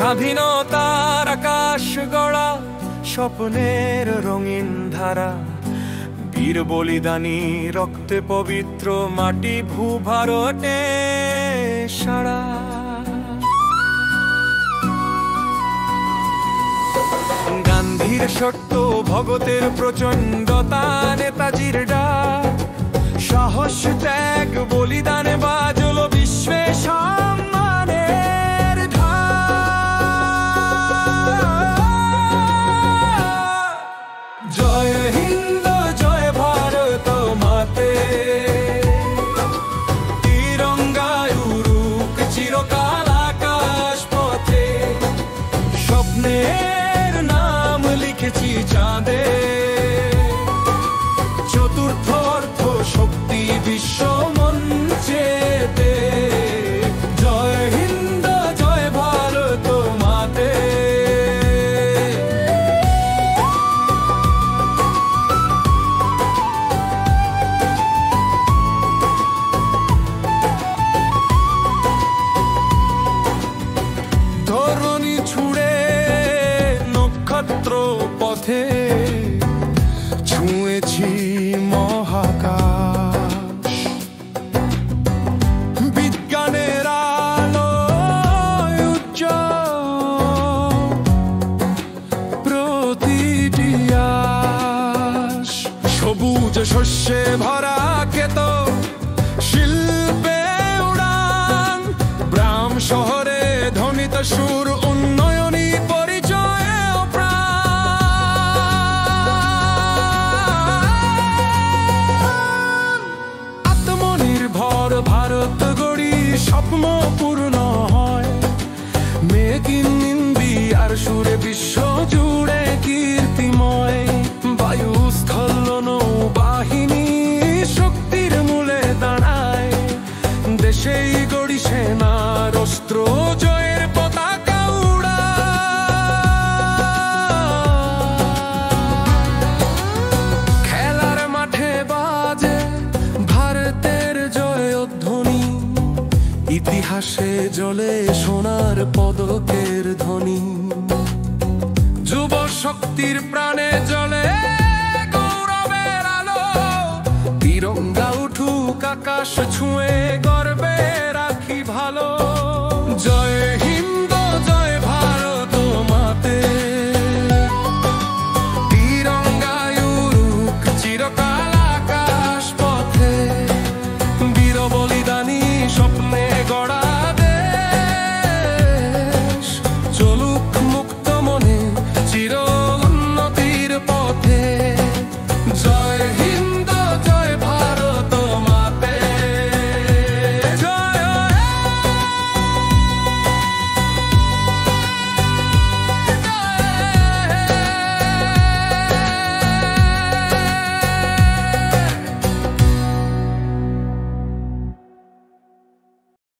স্বাধীনতার আকাশ গড়া স্বপ্নের রঙিন ধারা, বীর বলিদানী রক্তে পবিত্র মাটি ভূভারতে সারা। গান্ধীর সত্য, ভগতের প্রচণ্ডতা, নেতাজির ডাক, সাহস ত্যাগ বলিদানে বাজল বিশ্বে সম্মানের ঢাক। জয় হিন্দ জয় ভারত মাতে, তিরঙ্গায় উড়ুক চিরকাল আকাশ পথে, স্বপ্নের নাম লিখেছি চাঁদে, চতুর্থ অর্থ শক্তি বিশ্ব মঞ্চেতে। জয় হিন্দ জয় ভারত মাতে। ধরণী ছুঁড়ে নক্ষত্র পথে, ছুঁয়েছি মহাকাশ, বিজ্ঞানের আলোয় উজ্জ্বল প্রতিটি আশ। সবুজ শস্যে ভরা ক্ষেত, শিল্পে উড়ান, গ্রাম শহরে ধ্বনিত সুর, উন্নয়নী পরিচয় প্রাণ। আত্মনির্ভর ভারত গড়ি স্বপ্ন পূর্ণ হয়, মেক ইন ইন্ডিয়ার সুরে বিশ্ব জুড়ে কীর্তিময়। বায়ু স্থল নৌবাহিনী শক্তির মূলে দাঁড়ায়, দেশেই গড়ি সেনার অস্ত্র, জয়ের পতাকা উড়ায়। খেলার মাঠে বাজে ভারতের জয়ধ্বনি, ইতিহাসে জ্বলে সোনার পদকের ধ্বনি। যুব শক্তির প্রাণে জ্বলে গৌরবের আলো, তিরঙ্গা উঠুক আকাশ ছুঁয়ে গর্বে